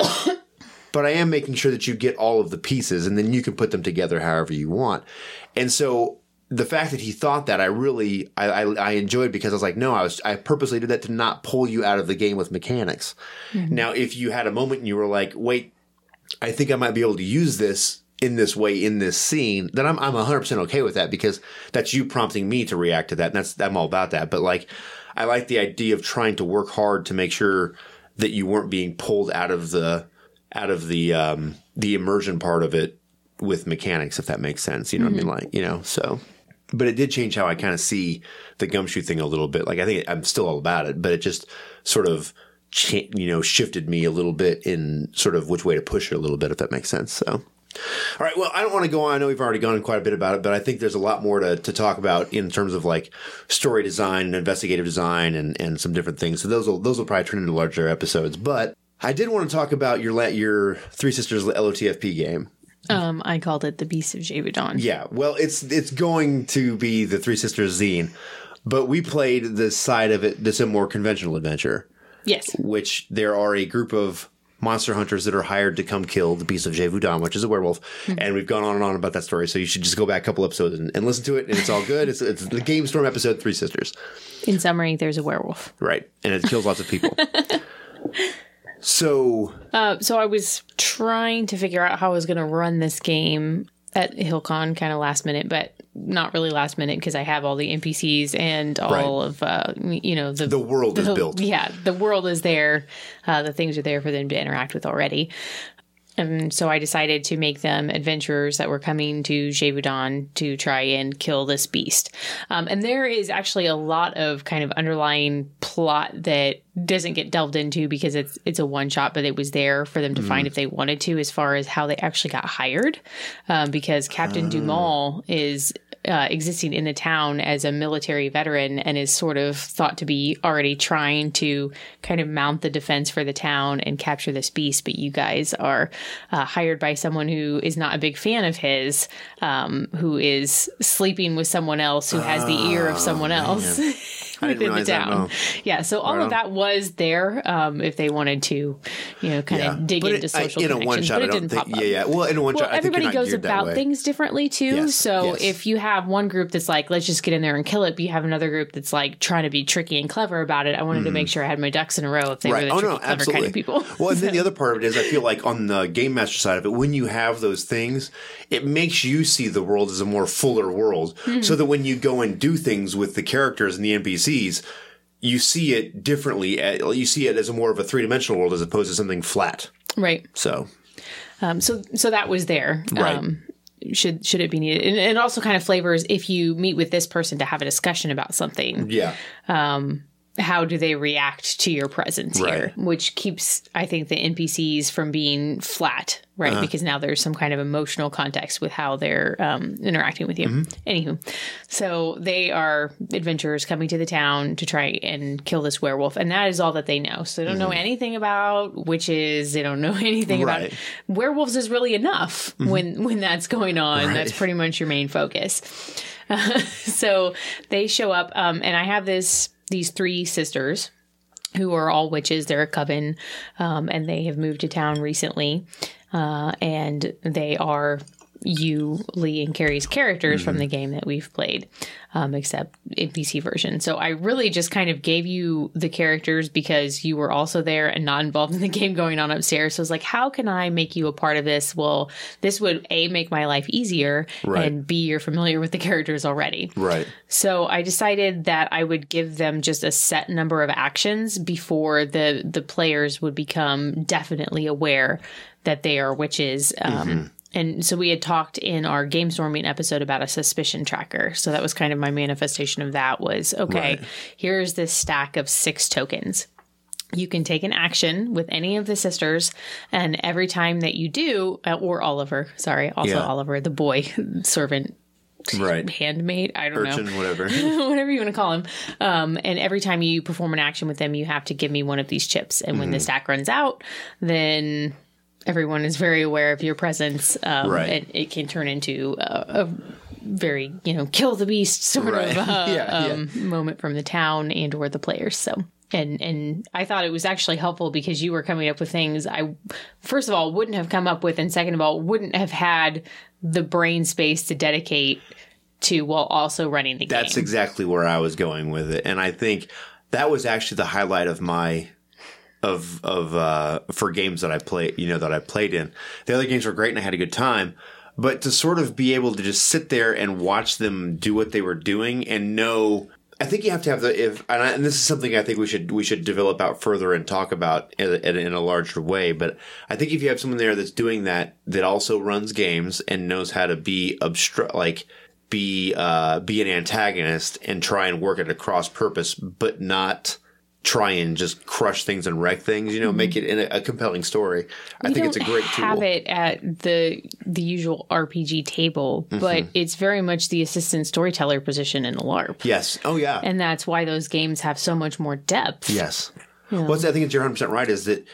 but I am making sure that you get all of the pieces and then you can put them together however you want. And so the fact that he thought that, I enjoyed, because I was like, no, I purposely did that to not pull you out of the game with mechanics. Mm-hmm. Now, if you had a moment and you were like, wait, I think I might be able to use this in this way, in this scene, then I'm 100% okay with that, because that's you prompting me to react to that. And I'm all about that. But like, I like the idea of trying to work hard to make sure that you weren't being pulled out of the immersion part of it with mechanics, if that makes sense. You know what I mean? Like, so, but it did change how I kind of see the gumshoe thing a little bit. Like, I think I'm still all about it, but it just sort of, shifted me a little bit in sort of which way to push it a little bit, if that makes sense. So. All right. Well, I don't want to go on. I know we've already gone quite a bit about it, but I think there's a lot more to talk about in terms of like story design and investigative design and some different things. So those will probably turn into larger episodes. But I did want to talk about your Three Sisters LOTFP game. I called it The Beast of Gévaudan. Yeah. Well, it's going to be the Three Sisters zine, but we played the side of it that's a more conventional adventure. Yes. Which there are a group of monster hunters that are hired to come kill the Beast of Gévaudan, which is a werewolf. Mm-hmm. And we've gone on and on about that story. So you should just go back a couple episodes and listen to it. And it's all good. It's the Game Storm episode, Three Sisters. In summary, there's a werewolf. Right. And it kills lots of people. So I was trying to figure out how I was going to run this game at Hillcon kind of last minute, but not really last minute because I have all the NPCs and all of, the world is built. Yeah, the world is there. The things are there for them to interact with already. And so I decided to make them adventurers that were coming to Gévaudan to try and kill this beast. And there is actually a lot of kind of underlying plot that doesn't get delved into because it's a one-shot, but it was there for them to find if they wanted to, as far as how they actually got hired. Because Captain Dumal is existing in the town as a military veteran and is sort of thought to be already trying to kind of mount the defense for the town and capture this beast. But you guys are hired by someone who is not a big fan of his, who is sleeping with someone else who has the ear of someone else within the town. Yeah. So all of that was there if they wanted to, kind of dig into social connections. In a one-shot, but it didn't pop up. Yeah. Well, in a one-shot, I think everybody goes about things differently too. Yes, so if you have one group that's like, let's just get in there and kill it, but you have another group that's like trying to be tricky and clever about it, I wanted to make sure I had my ducks in a row if they were the tricky, clever kind of people. Well, and then the other part of it is I feel like on the Game Master side of it, when you have those things, it makes you see the world as a more fuller world. So that when you go and do things with the characters and the NPCs, you see it differently. You see it as a more of a three-dimensional world as opposed to something flat. Right. So that was there. Right. Should it be needed? And it also kind of flavors if you meet with this person to have a discussion about something. Yeah. How do they react to your presence here? Which keeps, I think, the NPCs from being flat, right? Because now there's some kind of emotional context with how they're interacting with you. Anywho, so they are adventurers coming to the town to try and kill this werewolf. And that is all that they know. So they don't know anything about witches. They don't know anything about it. Werewolves is really enough when that's going on. That's pretty much your main focus. So they show up and I have these three sisters who are all witches. They're a coven, and they have moved to town recently. And they are you, Lee, and Carrie's characters from the game that we've played, except NPC version. So I really just kind of gave you the characters because you were also there and not involved in the game going on upstairs. So I was like, how can I make you a part of this? Well, this would A, make my life easier, and B, you're familiar with the characters already. Right. So I decided that I would give them just a set number of actions before the players would become definitely aware that they are witches. And so we had talked in our game storming episode about a suspicion tracker. So that was kind of my manifestation of that was, okay, here's this stack of 6 tokens. You can take an action with any of the sisters, and every time that you do, or Oliver, Oliver, the boy servant Right. handmade. I don't Urchin, know. whatever. Whatever you want to call him. And every time you perform an action with them, you have to give me one of these chips. And when the stack runs out, then everyone is very aware of your presence. Right. And it can turn into a very, kill the beast sort of moment from the town and or the players. So. And I thought it was actually helpful because you were coming up with things I, first of all, wouldn't have come up with, and second of all, wouldn't have had the brain space to dedicate to while also running the game. That's exactly where I was going with it. And I think that was actually the highlight of my for games that I played in. The other games were great and I had a good time. But to sort of be able to just sit there and watch them do what they were doing and know, I think you have to have and this is something I think we should develop out further and talk about in a larger way. But I think if you have someone there that's doing that also runs games and knows how to be be an antagonist and try and work at a cross purpose, but not try and just crush things and wreck things, make it in a compelling story. I think it's a great tool. We don't have it at the usual RPG table, but it's very much the assistant storyteller position in a LARP. Yes. Oh, yeah. And that's why those games have so much more depth. Yes. Well, I think you're 100% right, is that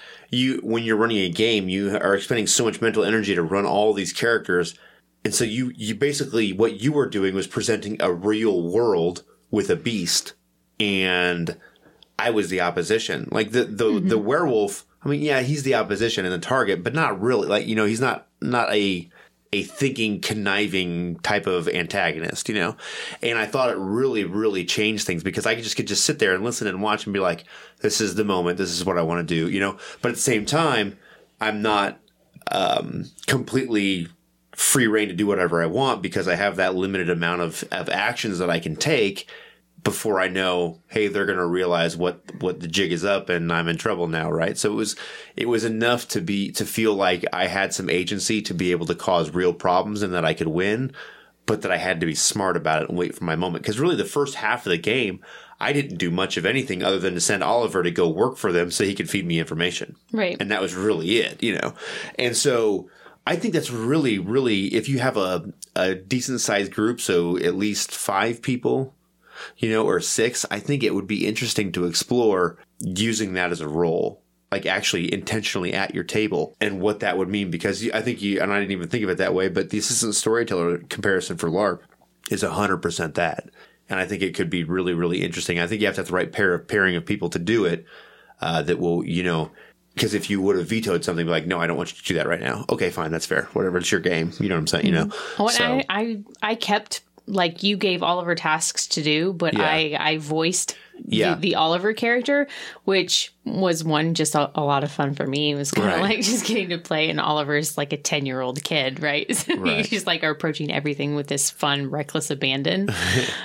when you're running a game, you are expending so much mental energy to run all these characters. And so you basically, what you were doing was presenting a real world with a beast, and I was the opposition. Like the werewolf, I mean, yeah, he's the opposition and the target, but not really. Like, he's not a thinking, conniving type of antagonist, And I thought it really, really changed things because I could just sit there and listen and watch and be like, this is the moment. This is what I want to do, But at the same time, I'm not completely free reign to do whatever I want because I have that limited amount of actions that I can take before I know, hey, they're going to realize what the jig is up and I'm in trouble now, right? So it was enough to feel like I had some agency to be able to cause real problems and that I could win, but that I had to be smart about it and wait for my moment. Because really the first half of the game, I didn't do much of anything other than to send Oliver to go work for them so he could feed me information. Right. And that was really it, And so I think that's really, really, if you have a decent sized group, so at least 5 people, or 6, I think it would be interesting to explore using that as a role, like actually intentionally at your table and what that would mean. Because I think and I didn't even think of it that way, but the assistant storyteller comparison for LARP is 100% that. And I think it could be really, really interesting. I think you have to have the right pairing of people to do it that will, because if you would have vetoed something like, no, I don't want you to do that right now. Okay, fine. That's fair. Whatever. It's your game. You know what I'm saying? Oh, so, I kept, like, you gave Oliver tasks to do, but I voiced the Oliver character, which was just a lot of fun for me. It was kind of like just getting to play, and Oliver's like a 10-year-old kid, right? So he's just like approaching everything with this fun, reckless abandon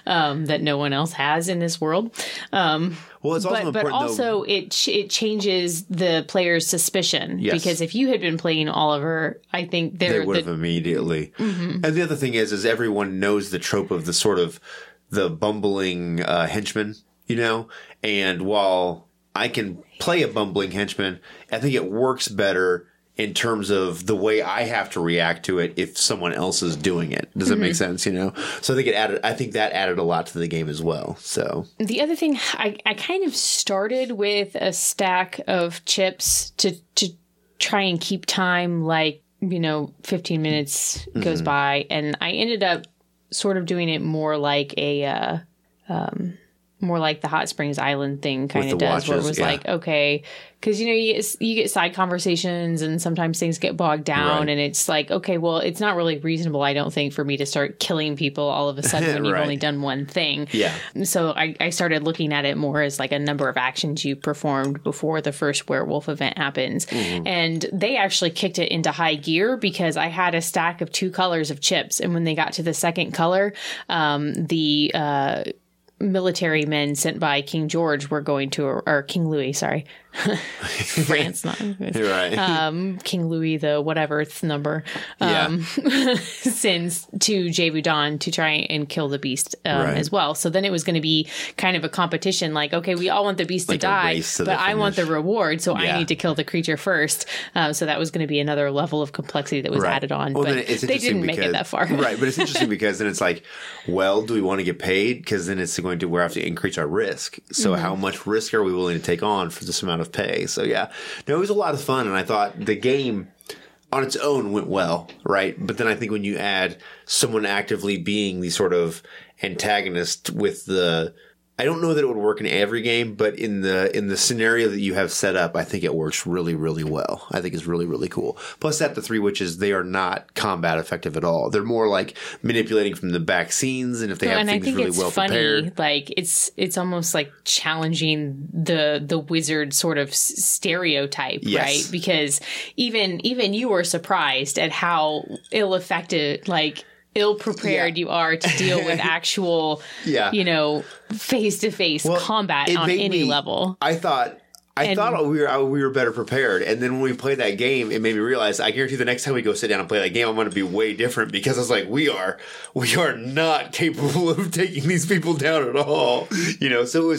that no one else has in this world. Well, it's also important, but also it changes the player's suspicion because if you had been playing Oliver, I think they would have immediately. And the other thing is everyone knows the trope of the sort of the bumbling henchman, and while I can play a bumbling henchman, I think it works better in terms of the way I have to react to it if someone else is doing it. Does that make sense? So I think that added a lot to the game as well. So the other thing, I kind of started with a stack of chips to try and keep time, like, 15 minutes goes by, and I ended up sort of doing it more like more like the Hot Springs Island thing kind of does, where it was like, okay, because, you get side conversations and sometimes things get bogged down and it's like, okay, well, it's not really reasonable, I don't think, for me to start killing people all of a sudden when you've only done one thing. Yeah. So I started looking at it more as like a number of actions you performed before the first werewolf event happens. And they actually kicked it into high gear because I had a stack of 2 colors of chips. And when they got to the second color, the military men sent by King George were going to, or King Louis, sorry, France, not You're right. King Louis the whatever's number sends to Jevudon to try and kill the beast as well. So then it was going to be kind of a competition, like, okay, we all want the beast to die, but I want the reward, so I need to kill the creature first. So that was going to be another level of complexity that was added on, but they didn't make it that far. Right, but it's interesting because then it's like, well, do we want to get paid? Because then it's going to, we have to increase our risk. So how much risk are we willing to take on for this amount of pay? So yeah, no, it was a lot of fun, and I thought the game on its own went well, right? But then I think when you add someone actively being the sort of antagonist with the, I don't know that it would work in every game, but in the scenario that you have set up, I think it works really, really well. I think it's really, really cool. Plus that the three witches, they are not combat effective at all. They're more like manipulating from the back scenes, and if they have things really well prepared. Like it's almost like challenging the wizard sort of stereotype, right? Because even you were surprised at how ill-affected, like ill-prepared you are to deal with actual, face-to-face combat on any level. I thought we were better prepared, and then when we played that game, it made me realize, I guarantee the next time we go sit down and play that game, I'm going to be way different, because I was like, we are not capable of taking these people down at all, So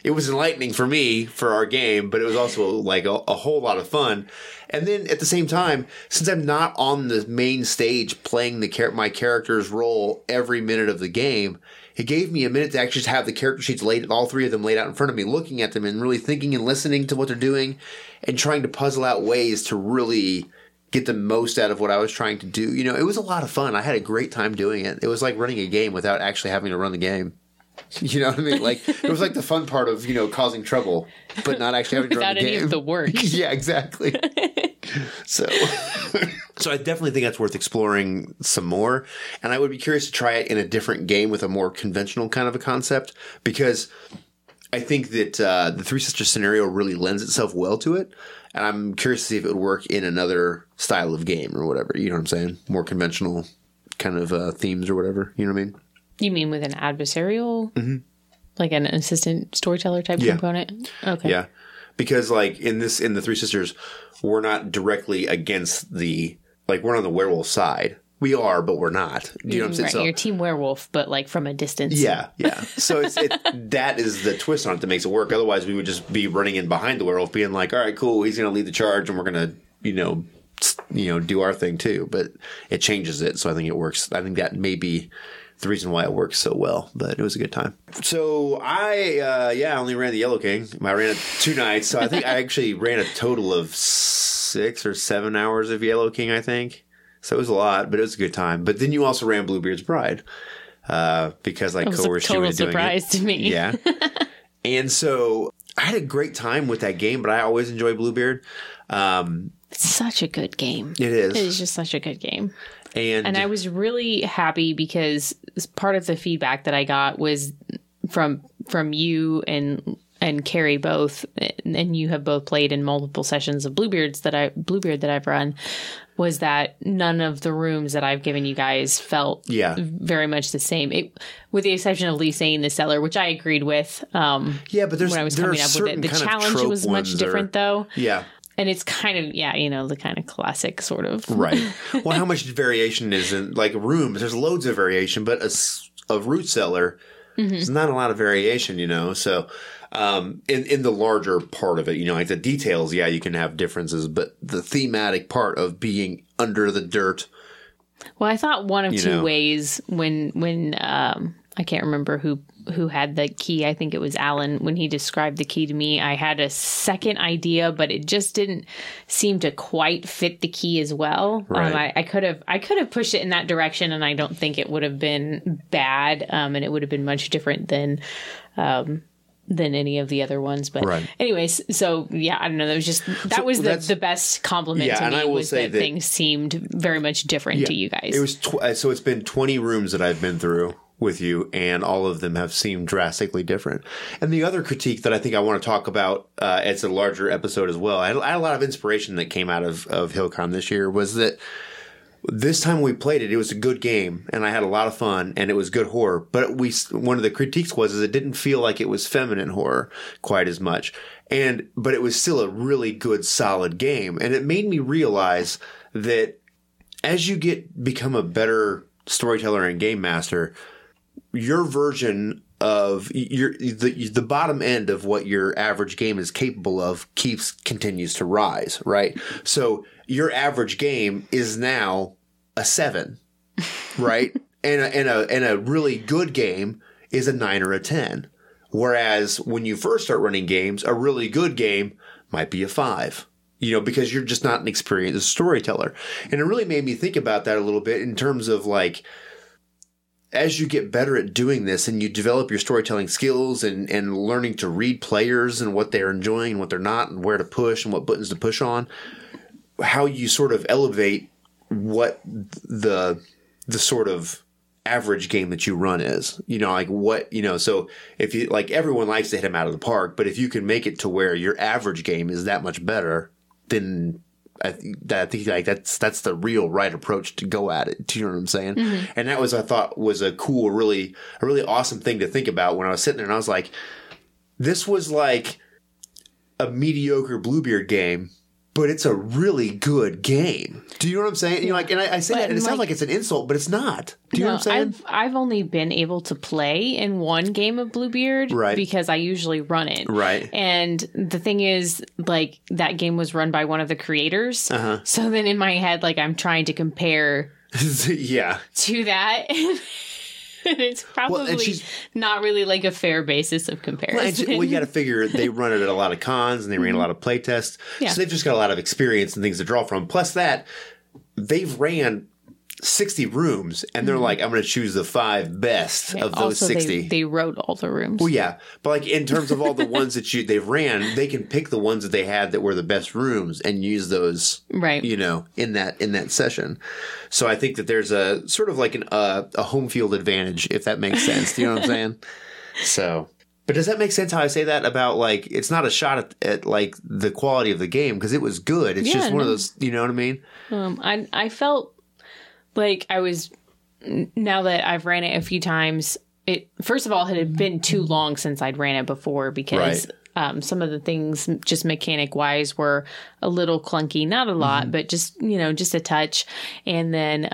it was enlightening for me for our game, but it was also like a whole lot of fun. And then at the same time, since I'm not on the main stage playing my character's role every minute of the game, it gave me a minute to actually just have the character sheets all three of them laid out in front of me, looking at them and really thinking and listening to what they're doing and trying to puzzle out ways to really get the most out of what I was trying to do. It was a lot of fun. I had a great time doing it. It was like running a game without actually having to run the game. You know what I mean? Like, it was like the fun part of, causing trouble, but not actually having to run the game. Without any of the work. Yeah, exactly. So I definitely think that's worth exploring some more. And I would be curious to try it in a different game with a more conventional kind of a concept, because I think that the Three Sisters scenario really lends itself well to it. And I'm curious to see if it would work in another style of game or whatever. You know what I'm saying? More conventional kind of themes or whatever. You know what I mean? You mean with an adversarial, like an assistant storyteller type component? Okay. Yeah. Because like in the Three Sisters, we're not directly against we're on the werewolf side. We are, but we're not. Do you know what I'm saying? Right. So, you're team werewolf, but like from a distance. Yeah. Yeah. So that is the twist on it that makes it work. Otherwise we would just be running in behind the werewolf being like, all right, cool. He's going to lead the charge and we're going to, do our thing too. But it changes it. So I think it works. I think that may be the reason why it works so well, but it was a good time. So I only ran the Yellow King. I ran it 2 nights. So I think I actually ran a total of 6 or 7 hours of Yellow King, I think. So it was a lot, but it was a good time. But then you also ran Bluebeard's Bride, because I coerced you into doing it. It was a total surprise to me. Yeah. And so I had a great time with that game, but I always enjoy Bluebeard. It's such a good game. It is. It is just such a good game. And I was really happy because part of the feedback that I got was from you and Carrie both, and you have both played in multiple sessions of Bluebeard that I've run, was that none of the rooms that I've given you guys felt very much the same, with the exception of Lacey in the cellar, which I agreed with. But when I was coming up with it, the challenge was much different, though. Yeah. And it's kind of, the kind of classic sort of. Right. Well, how much variation is in, like, rooms? There's loads of variation, but a root cellar, there's not a lot of variation, So, in the larger part of it, like the details, you can have differences, but the thematic part of being under the dirt. Well, I thought one of two ways when I can't remember who had the key. I think it was Alan. When he described the key to me, I had a second idea, but it just didn't seem to quite fit the key as well. Right. I could have pushed it in that direction, and I don't think it would have been bad. And it would have been much different than any of the other ones. But anyways, so I don't know. That was the best compliment to me, was that things seemed very much different to you guys. It was so it's been 20 rooms that I've been through with you, and all of them have seemed drastically different. And the other critique that I think I want to talk about, it's a larger episode as well. I had a lot of inspiration that came out of Hillcon this year, was that This time we played it, it was a good game, and I had a lot of fun, and it was good horror. But one of the critiques was it didn't feel like it was feminine horror quite as much. But it was still a really good, solid game. And it made me realize that as you become a better storyteller and game master, your version of the bottom end of what your average game is capable of continues to rise, right? So your average game is now a 7, right? and a really good game is a 9 or a 10. Whereas when you first start running games, a really good game might be a 5. Because you're just not an experienced storyteller. And it really made me think about that a little bit in terms of like, as you get better at doing this and you develop your storytelling skills and learning to read players and what they're enjoying and what they're not and where to push and what buttons to push on, how you sort of elevate what the sort of average game that you run is, so if you like, everyone likes to hit them out of the park, but if you can make it to where your average game is that much better, then I think like that's the real right approach to go at it. Do you know what I'm saying? Mm-hmm. And that I thought was a cool, a really awesome thing to think about when I was sitting there and I was like, this was like a mediocre Bluebeard game, but it's a really good game. Do you know what I'm saying? And I say that and it sounds like it's an insult, but it's not. Do you know what I'm saying? I've only been able to play in one game of Bluebeard, right? Because I usually run it, right? And the thing is, like, that game was run by one of the creators. Uh-huh. So then in my head, like, I'm trying to compare, to that. And it's probably not really like a fair basis of comparison. Well, you got to figure they run it at a lot of cons and they ran a lot of play tests. Yeah. So they've just got a lot of experience and things to draw from. Plus that, they've ran 60 rooms and they're like, I'm going to choose the 5 best of those 60. They wrote all the rooms. Well, yeah. But like in terms of all the ones that they've ran, they can pick the ones that they had that were the best rooms and use those, right? In that session. So I think that there's a sort of like a home field advantage, if that makes sense. Do you know what I'm saying? So, but does that make sense how I say that about like, it's not a shot at like the quality of the game because it was good. It's just one of those, you know what I mean? I felt like I was, now that I've ran it a few times, it first of all had been too long since I'd ran it before because some of the things just mechanic wise were a little clunky, not a lot, but just a touch. And then,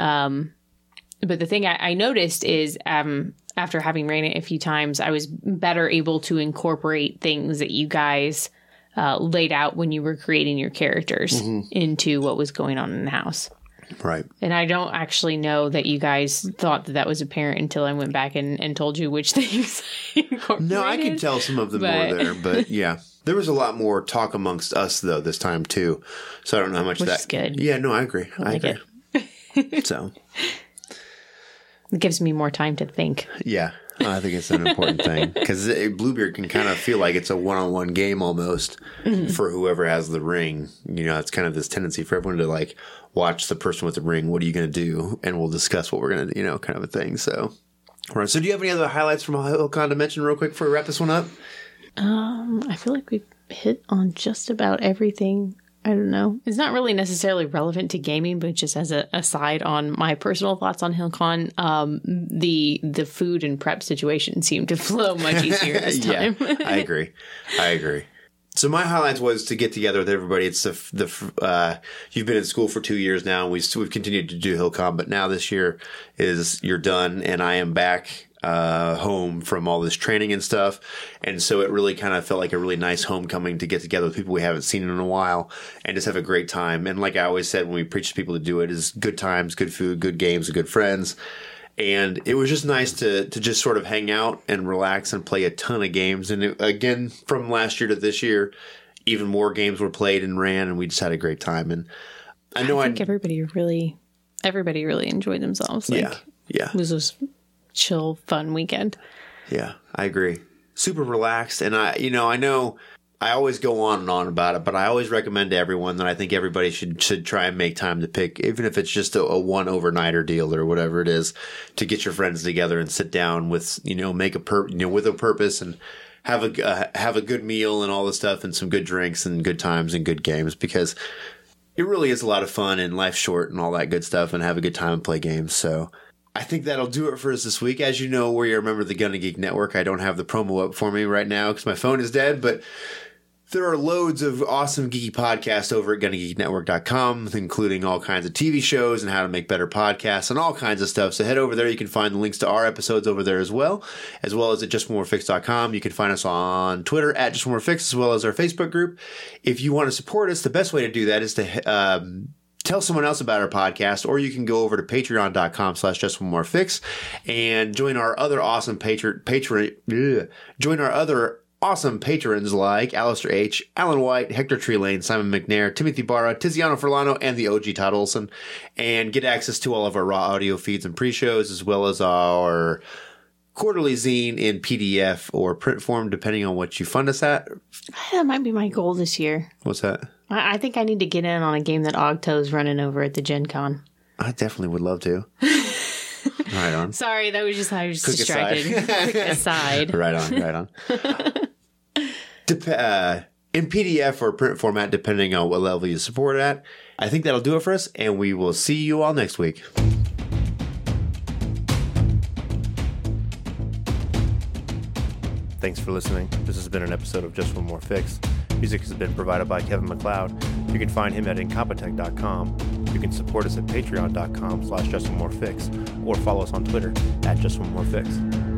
but the thing I noticed is after having ran it a few times, I was better able to incorporate things that you guys laid out when you were creating your characters into what was going on in the house. Right. And I don't actually know that you guys thought that was apparent until I went back and told you which things I incorporated. No, I could tell some of them more there, but yeah. There was a lot more talk amongst us, though, this time, too. So I don't know how much which is good. Yeah, no, I agree. I agree. So. It gives me more time to think. Yeah. I think it's an important thing because Bluebeard can kind of feel like it's a one-on-one game almost for whoever has the ring. It's kind of this tendency for everyone to like watch the person with the ring. What are you going to do? And we'll discuss what we're going to do, kind of a thing. So, all right. So do you have any other highlights from Hillcon to mention real quick before we wrap this one up? I feel like we've hit on just about everything. I don't know. It's not really necessarily relevant to gaming, but just as a aside on my personal thoughts on Hillcon, the food and prep situation seemed to flow much easier this time. Yeah, I agree. So my highlights was to get together with everybody. It's you've been in school for 2 years now. We've continued to do Hillcon, but now this year you're done, and I am back home from all this training and stuff. And so it really kind of felt like a really nice homecoming to get together with people we haven't seen in a while and just have a great time. And like I always said when we preach to people to do it, is good times, good food, good games, and good friends. And it was just nice to just sort of hang out and relax and play a ton of games. And again, from last year to this year, even more games were played and ran, and we just had a great time. And I think everybody really enjoyed themselves. Yeah. It was just chill, fun weekend. Yeah, I agree. Super relaxed. And I know I always go on and on about it, but I always recommend to everyone that I think everybody should try and make time to pick, even if it's just a one overnighter deal or whatever it is, to get your friends together and sit down with, make with a purpose and have a good meal and all this stuff and some good drinks and good times and good games, because it really is a lot of fun, and life's short and all that good stuff, and have a good time and play games. So I think that'll do it for us this week. As you know, we're a member of the Gunna Geek Network. I don't have the promo up for me right now because my phone is dead, but there are loads of awesome geeky podcasts over at GunnaGeekNetwork.com, including all kinds of TV shows and how to make better podcasts and all kinds of stuff. So head over there. You can find the links to our episodes over there as well as at JustOneMoreFix.com. You can find us on Twitter at JustOneMoreFix, as well as our Facebook group. If you want to support us, the best way to do that is to tell someone else about our podcast, or you can go over to patreon.com/JustOneMoreFix and join our other awesome awesome patrons like Alistair H., Alan White, Hector Trelane, Simon McNair, Timothy Barra, Tiziano Furlano, and the OG Todd Olson, and get access to all of our raw audio feeds and pre-shows, as well as our quarterly zine in PDF or print form, depending on what you fund us at. That might be my goal this year. What's that? I think I need to get in on a game that Ogto's running over at the Gen Con. I definitely would love to. Right on. Sorry, I was distracted. Quick aside. Right on. In PDF or print format, depending on what level you support at. I think that'll do it for us, and we will see you all next week. Thanks for listening. This has been an episode of Just One More Fix. Music has been provided by Kevin MacLeod. You can find him at Incompetech.com. You can support us at Patreon.com/JustOneMoreFix, or follow us on Twitter at JustOneMoreFix.